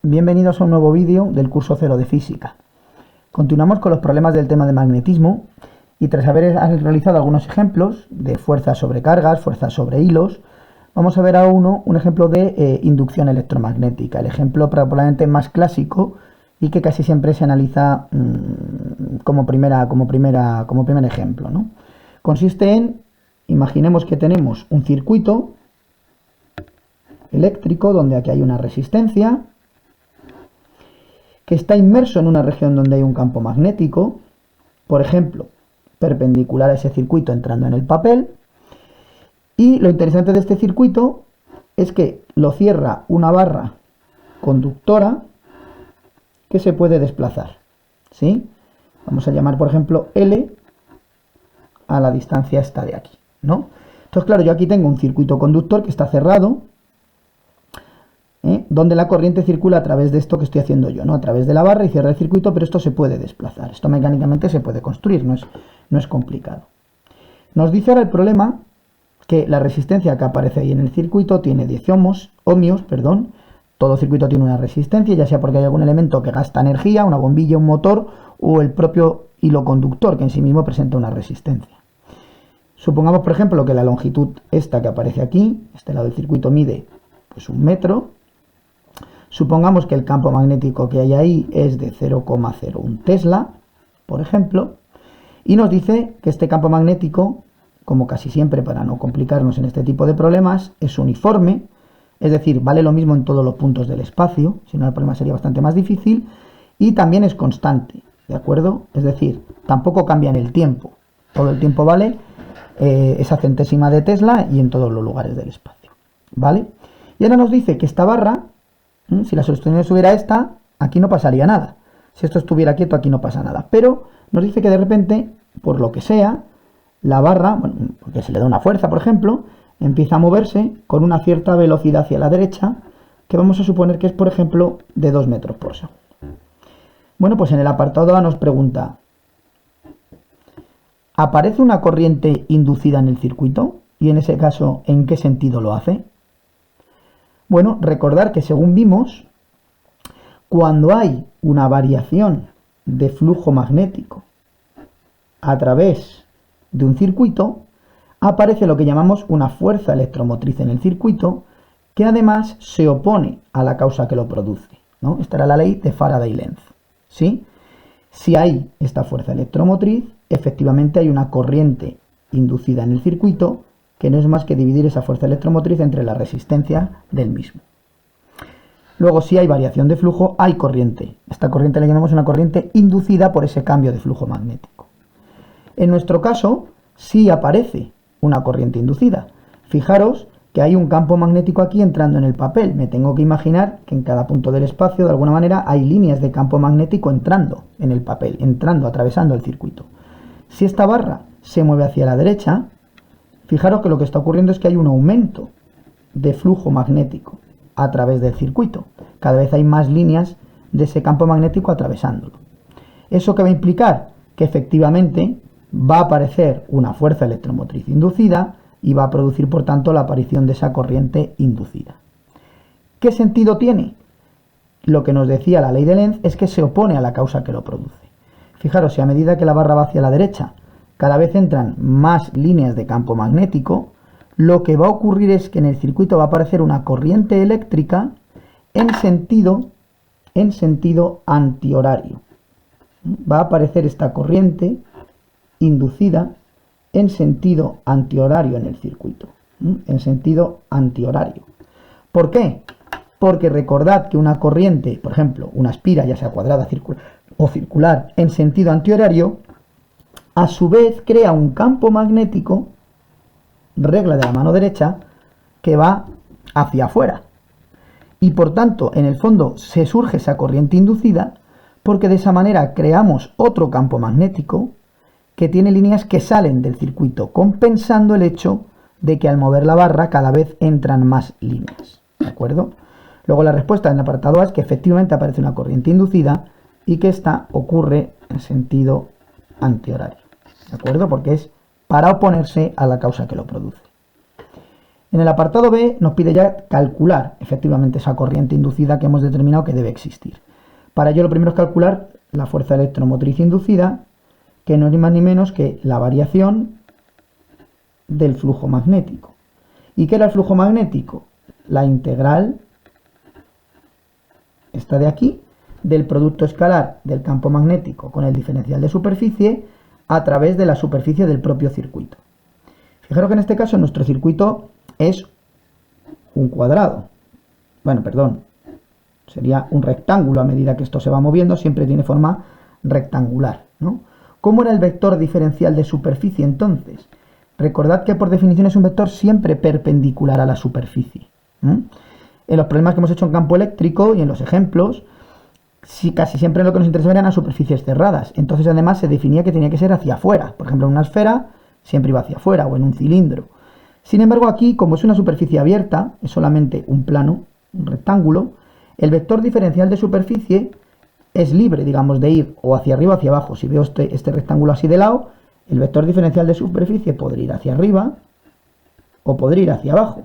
Bienvenidos a un nuevo vídeo del curso 0 de Física. Continuamos con los problemas del tema de magnetismo y tras haber realizado algunos ejemplos de fuerzas sobre cargas, fuerzas sobre hilos, vamos a ver ahora un ejemplo de inducción electromagnética, el ejemplo probablemente más clásico y que casi siempre se analiza como primer ejemplo, ¿no? Consiste en, imaginemos que tenemos un circuito eléctrico donde aquí hay una resistencia que está inmerso en una región donde hay un campo magnético, por ejemplo, perpendicular a ese circuito entrando en el papel, y lo interesante de este circuito es que lo cierra una barra conductora que se puede desplazar, ¿sí? Vamos a llamar, por ejemplo, L a la distancia esta de aquí, ¿no? Entonces, claro, yo aquí tengo un circuito conductor que está cerrado, donde la corriente circula a través de esto que estoy haciendo yo, ¿no? A través de la barra y cierra el circuito, pero esto se puede desplazar. Esto mecánicamente se puede construir, no es complicado. Nos dice ahora el problema que la resistencia que aparece ahí en el circuito tiene 10 ohmios. Todo circuito tiene una resistencia, ya sea porque hay algún elemento que gasta energía, una bombilla, un motor, o el propio hilo conductor, que en sí mismo presenta una resistencia. Supongamos, por ejemplo, que la longitud esta que aparece aquí, este lado del circuito mide pues 1 metro. Supongamos que el campo magnético que hay ahí es de 0,01 Tesla, por ejemplo, y nos dice que este campo magnético, como casi siempre para no complicarnos en este tipo de problemas, es uniforme, es decir, vale lo mismo en todos los puntos del espacio, si no el problema sería bastante más difícil, y también es constante, ¿de acuerdo? Es decir, tampoco cambia en el tiempo, todo el tiempo vale esa centésima de Tesla y en todos los lugares del espacio, ¿vale? Y ahora nos dice que esta barra, si la solución estuviera esta, aquí no pasaría nada. Si esto estuviera quieto, aquí no pasa nada. Pero nos dice que de repente, por lo que sea, la barra, bueno, porque se le da una fuerza, por ejemplo, empieza a moverse con una cierta velocidad hacia la derecha, que vamos a suponer que es, por ejemplo, de 2 metros por segundo. Bueno, pues en el apartado A nos pregunta, ¿aparece una corriente inducida en el circuito? Y en ese caso, ¿en qué sentido lo hace? Bueno, recordar que según vimos, cuando hay una variación de flujo magnético a través de un circuito, aparece lo que llamamos una fuerza electromotriz en el circuito, que además se opone a la causa que lo produce, ¿no? Esta era la ley de Faraday-Lenz, ¿sí? Si hay esta fuerza electromotriz, efectivamente hay una corriente inducida en el circuito, que no es más que dividir esa fuerza electromotriz entre la resistencia del mismo. Luego, si hay variación de flujo, hay corriente. Esta corriente le llamamos una corriente inducida por ese cambio de flujo magnético. En nuestro caso, sí aparece una corriente inducida. Fijaros que hay un campo magnético aquí entrando en el papel. Me tengo que imaginar que en cada punto del espacio, de alguna manera, hay líneas de campo magnético entrando en el papel, atravesando el circuito. Si esta barra se mueve hacia la derecha, fijaros que lo que está ocurriendo es que hay un aumento de flujo magnético a través del circuito. Cada vez hay más líneas de ese campo magnético atravesándolo. ¿Eso qué va a implicar? Que efectivamente va a aparecer una fuerza electromotriz inducida y va a producir, por tanto, la aparición de esa corriente inducida. ¿Qué sentido tiene? Lo que nos decía la ley de Lenz es que se opone a la causa que lo produce. Fijaros, si a medida que la barra va hacia la derecha, cada vez entran más líneas de campo magnético, lo que va a ocurrir es que en el circuito va a aparecer una corriente eléctrica en sentido antihorario. Va a aparecer esta corriente inducida en sentido antihorario en el circuito. En sentido antihorario. ¿Por qué? Porque recordad que una corriente, por ejemplo, una espira, ya sea cuadrada o circular, en sentido antihorario, a su vez crea un campo magnético, regla de la mano derecha, que va hacia afuera. Y por tanto, en el fondo, se surge esa corriente inducida, porque de esa manera creamos otro campo magnético que tiene líneas que salen del circuito, compensando el hecho de que al mover la barra cada vez entran más líneas. ¿De acuerdo? Luego la respuesta en el apartado A es que efectivamente aparece una corriente inducida y que esta ocurre en sentido antihorario. ¿De acuerdo? Porque es para oponerse a la causa que lo produce. En el apartado B nos pide ya calcular efectivamente esa corriente inducida que hemos determinado que debe existir. Para ello lo primero es calcular la fuerza electromotriz inducida, que no es ni más ni menos que la variación del flujo magnético. ¿Y qué era el flujo magnético? La integral, esta de aquí, del producto escalar del campo magnético con el diferencial de superficie a través de la superficie del propio circuito. Fijaros que en este caso nuestro circuito es un cuadrado. Bueno, perdón, sería un rectángulo a medida que esto se va moviendo, siempre tiene forma rectangular, ¿no? ¿Cómo era el vector diferencial de superficie entonces? Recordad que por definición es un vector siempre perpendicular a la superficie. En los problemas que hemos hecho en campo eléctrico y en los ejemplos, casi siempre lo que nos interesaba eran las superficies cerradas. Entonces además se definía que tenía que ser hacia afuera. Por ejemplo, en una esfera siempre iba hacia afuera o en un cilindro. Sin embargo aquí, como es una superficie abierta, es solamente un plano, un rectángulo, el vector diferencial de superficie es libre, digamos, de ir o hacia arriba o hacia abajo. Si veo este rectángulo así de lado, el vector diferencial de superficie podría ir hacia arriba o podría ir hacia abajo.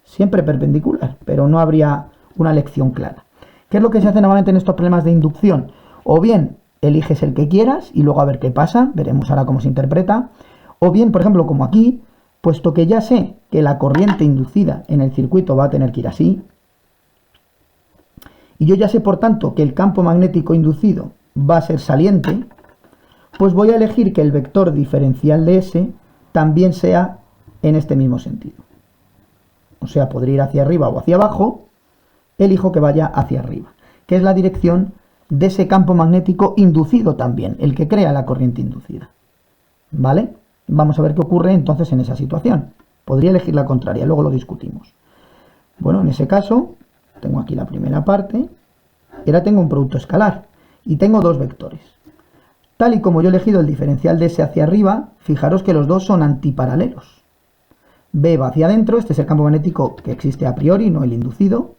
Siempre perpendicular, pero no habría una elección clara. ¿Qué es lo que se hace normalmente en estos problemas de inducción? O bien eliges el que quieras y luego a ver qué pasa, veremos ahora cómo se interpreta. O bien, por ejemplo, como aquí, puesto que ya sé que la corriente inducida en el circuito va a tener que ir así, y yo ya sé, por tanto, que el campo magnético inducido va a ser saliente, pues voy a elegir que el vector diferencial de S también sea en este mismo sentido. O sea, podría ir hacia arriba o hacia abajo, elijo que vaya hacia arriba, que es la dirección de ese campo magnético inducido también, el que crea la corriente inducida. ¿Vale? Vamos a ver qué ocurre entonces en esa situación. Podría elegir la contraria, luego lo discutimos. Bueno, en ese caso, tengo aquí la primera parte, y ahora tengo un producto escalar, y tengo dos vectores. Tal y como yo he elegido el diferencial de S hacia arriba, fijaros que los dos son antiparalelos. B va hacia adentro, este es el campo magnético que existe a priori, no el inducido,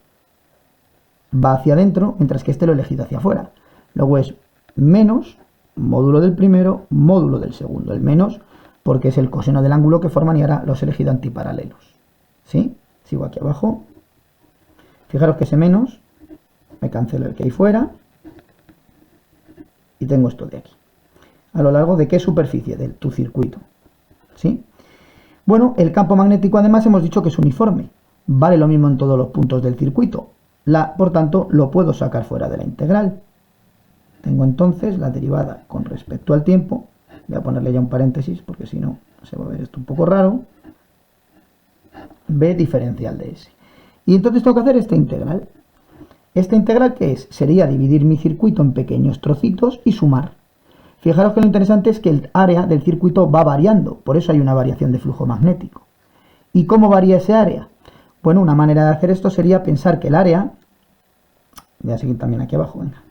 va hacia adentro, mientras que este lo he elegido hacia afuera. Luego es menos módulo del primero, módulo del segundo. El menos porque es el coseno del ángulo que forman y ahora los he elegido antiparalelos. ¿Sí? Sigo aquí abajo. Fijaros que ese menos, me cancelo el que hay fuera y tengo esto de aquí. ¿A lo largo de qué superficie? De tu circuito. ¿Sí? Bueno, el campo magnético además hemos dicho que es uniforme. Vale lo mismo en todos los puntos del circuito. Por tanto, lo puedo sacar fuera de la integral. Tengo entonces la derivada con respecto al tiempo. Voy a ponerle ya un paréntesis porque si no se va a ver esto un poco raro. B diferencial de S. Y entonces tengo que hacer esta integral. ¿Esta integral qué es? Sería dividir mi circuito en pequeños trocitos y sumar. Fijaros que lo interesante es que el área del circuito va variando. Por eso hay una variación de flujo magnético. ¿Y cómo varía ese área? Bueno, una manera de hacer esto sería pensar que el área, voy a seguir también aquí abajo, venga.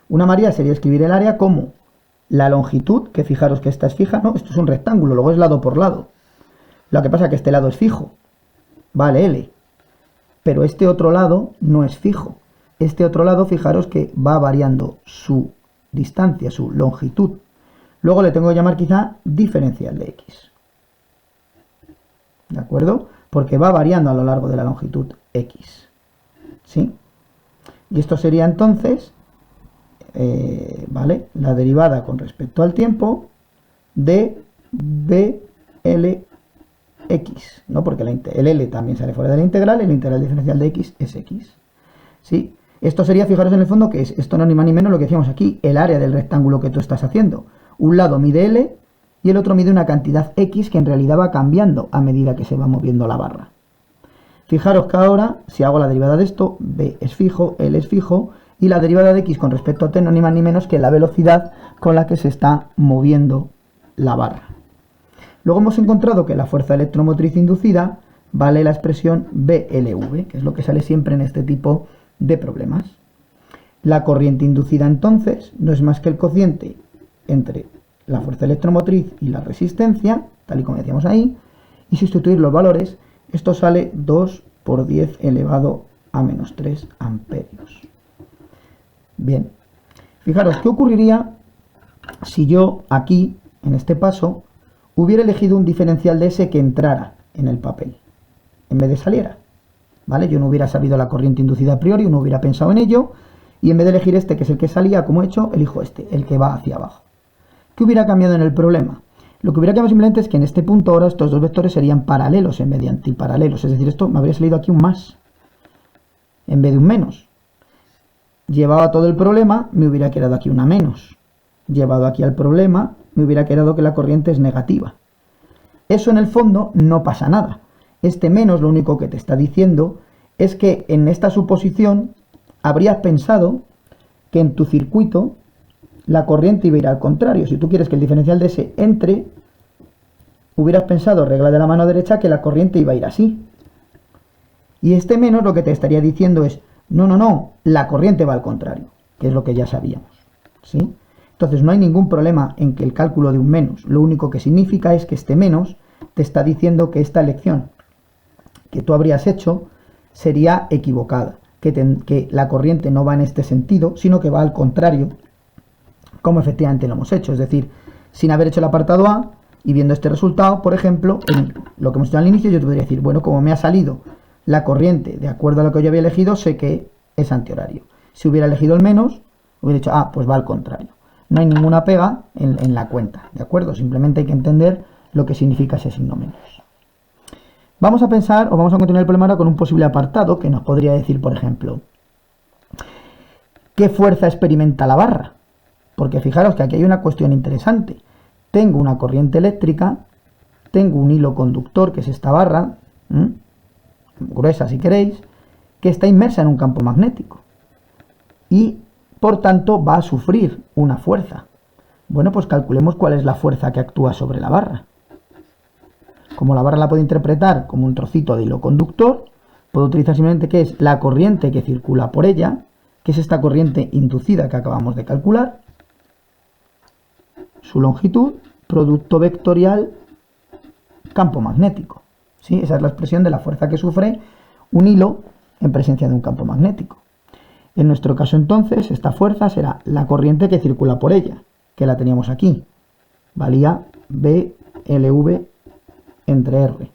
Una manera sería escribir el área como la longitud, que fijaros que esta es fija, no, esto es un rectángulo, luego es lado por lado. Lo que pasa es que este lado es fijo, vale, L, pero este otro lado no es fijo. Este otro lado, fijaros que va variando su distancia, su longitud. Luego le tengo que llamar quizá diferencial de X. ¿De acuerdo? Porque va variando a lo largo de la longitud X. ¿Sí? Y esto sería entonces, ¿vale? La derivada con respecto al tiempo de BLX, ¿no? Porque el L también sale fuera de la integral, el integral diferencial de X es X. ¿Sí? Esto sería, fijaros en el fondo, que es esto no ni más ni menos lo que decíamos aquí, el área del rectángulo que tú estás haciendo. Un lado mide L y el otro mide una cantidad X que en realidad va cambiando a medida que se va moviendo la barra. Fijaros que ahora, si hago la derivada de esto, B es fijo, L es fijo, y la derivada de X con respecto a T no ni más ni menos que la velocidad con la que se está moviendo la barra. Luego hemos encontrado que la fuerza electromotriz inducida vale la expresión BLV, que es lo que sale siempre en este tipo de problemas. La corriente inducida entonces no es más que el cociente entre la fuerza electromotriz y la resistencia, tal y como decíamos ahí, y sustituir los valores, esto sale 2 por 10 elevado a menos 3 amperios. Bien, fijaros, ¿qué ocurriría si yo aquí en este paso, hubiera elegido un diferencial de S que entrara en el papel, en vez de saliera. ¿Vale? Yo no hubiera sabido la corriente inducida a priori, no hubiera pensado en ello, y en vez de elegir este, que es el que salía, como he hecho, elijo este, el que va hacia abajo. ¿Qué hubiera cambiado en el problema? Lo que hubiera cambiado simplemente es que en este punto ahora estos dos vectores serían paralelos en vez de antiparalelos, es decir, esto me habría salido aquí un más, en vez de un menos. Llevado a todo el problema, me hubiera quedado aquí una menos. Llevado aquí al problema, me hubiera quedado que la corriente es negativa. Eso en el fondo no pasa nada. Este menos lo único que te está diciendo es que en esta suposición habrías pensado que en tu circuito la corriente iba a ir al contrario. Si tú quieres que el diferencial de S entre, hubieras pensado, regla de la mano derecha, que la corriente iba a ir así. Y este menos lo que te estaría diciendo es, no, la corriente va al contrario, que es lo que ya sabíamos, ¿sí? Entonces no hay ningún problema en que el cálculo de un menos, lo único que significa es que este menos te está diciendo que esta elección que tú habrías hecho sería equivocada, que la corriente no va en este sentido, sino que va al contrario, como efectivamente lo hemos hecho, es decir, sin haber hecho el apartado A y viendo este resultado, por ejemplo, en lo que hemos hecho al inicio, yo te podría decir, bueno, como me ha salido la corriente de acuerdo a lo que yo había elegido, sé que es antihorario. Si hubiera elegido el menos, hubiera dicho, pues va al contrario. No hay ninguna pega en la cuenta, ¿de acuerdo? Simplemente hay que entender lo que significa ese signo menos. Vamos a pensar, o vamos a continuar el problema ahora con un posible apartado que nos podría decir, por ejemplo, ¿qué fuerza experimenta la barra? Porque fijaros que aquí hay una cuestión interesante. Tengo una corriente eléctrica, tengo un hilo conductor, que es esta barra, gruesa si queréis, que está inmersa en un campo magnético. Y, por tanto, va a sufrir una fuerza. Bueno, pues calculemos cuál es la fuerza que actúa sobre la barra. Como la barra la puedo interpretar como un trocito de hilo conductor, puedo utilizar simplemente que es la corriente que circula por ella, que es esta corriente inducida que acabamos de calcular, su longitud, producto vectorial, campo magnético. ¿Sí? Esa es la expresión de la fuerza que sufre un hilo en presencia de un campo magnético. En nuestro caso entonces, esta fuerza será la corriente que circula por ella, que la teníamos aquí. Valía BLV entre R.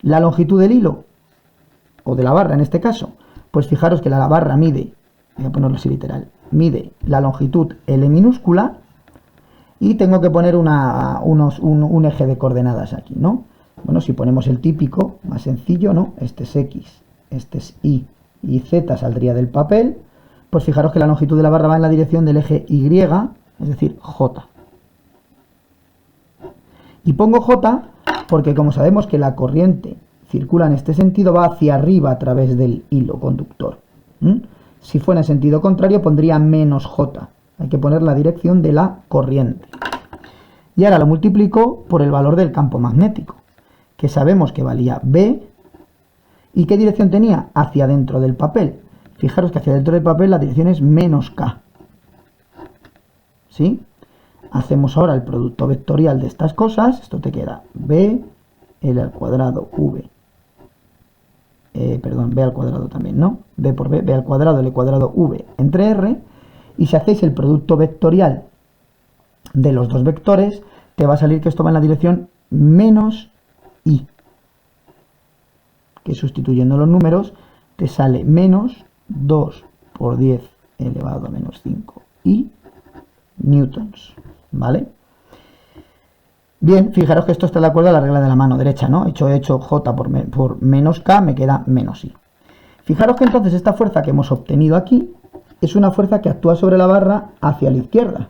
La longitud del hilo, o de la barra en este caso, pues fijaros que la barra mide, voy a ponerlo así literal, mide la longitud L minúscula y tengo que poner un eje de coordenadas aquí, ¿no? Bueno, si ponemos el típico, más sencillo, ¿no? Este es X, este es Y y Z saldría del papel, pues fijaros que la longitud de la barra va en la dirección del eje Y, es decir, J. Y pongo J porque como sabemos que la corriente circula en este sentido, va hacia arriba a través del hilo conductor. Si fuera en sentido contrario, pondría menos J. Hay que poner la dirección de la corriente. Y ahora lo multiplico por el valor del campo magnético, que sabemos que valía B. ¿Y qué dirección tenía? Hacia dentro del papel. Fijaros que hacia dentro del papel la dirección es menos K. ¿Sí? Hacemos ahora el producto vectorial de estas cosas. Esto te queda B, L al cuadrado, V. B al cuadrado también, ¿no? B por B, B al cuadrado, L cuadrado, V entre R. Y si hacéis el producto vectorial de los dos vectores, te va a salir que esto va en la dirección menos I. Que sustituyendo los números, te sale menos 2 por 10 elevado a menos 5 I newtons. ¿Vale? Bien, fijaros que esto está de acuerdo a la regla de la mano derecha, ¿no? He hecho J por menos K, me queda menos I. Fijaros que entonces esta fuerza que hemos obtenido aquí es una fuerza que actúa sobre la barra hacia la izquierda.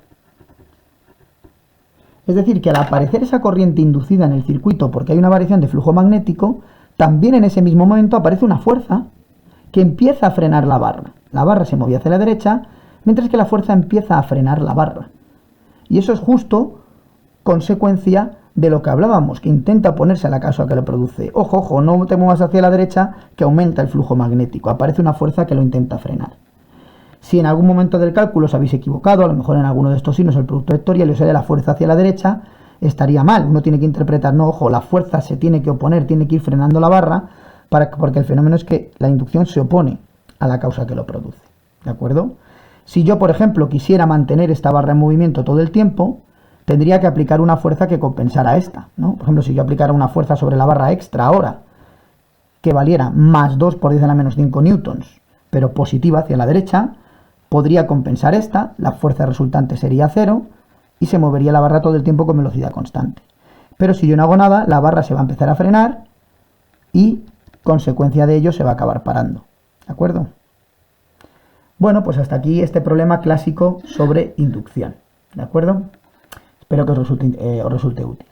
Es decir, que al aparecer esa corriente inducida en el circuito porque hay una variación de flujo magnético, también en ese mismo momento aparece una fuerza que empieza a frenar la barra. La barra se movía hacia la derecha, mientras que la fuerza empieza a frenar la barra. Y eso es justo consecuencia de lo que hablábamos, que intenta ponerse a la causa que lo produce. Ojo, ojo, no te muevas hacia la derecha, que aumenta el flujo magnético. Aparece una fuerza que lo intenta frenar. Si en algún momento del cálculo os habéis equivocado, a lo mejor en alguno de estos signos el producto vectorial y os sale la fuerza hacia la derecha, estaría mal. Uno tiene que interpretar, no, ojo, la fuerza se tiene que oponer, tiene que ir frenando la barra, porque el fenómeno es que la inducción se opone a la causa que lo produce. ¿De acuerdo? Si yo, por ejemplo, quisiera mantener esta barra en movimiento todo el tiempo, tendría que aplicar una fuerza que compensara esta, ¿no? Por ejemplo, si yo aplicara una fuerza sobre la barra extra ahora, que valiera más 2 por 10 a la menos 5 newtons, pero positiva hacia la derecha, podría compensar esta, la fuerza resultante sería 0 y se movería la barra todo el tiempo con velocidad constante. Pero si yo no hago nada, la barra se va a empezar a frenar y, consecuencia de ello, se va a acabar parando. ¿De acuerdo? Bueno, pues hasta aquí este problema clásico sobre inducción. ¿De acuerdo? Espero que os resulte útil.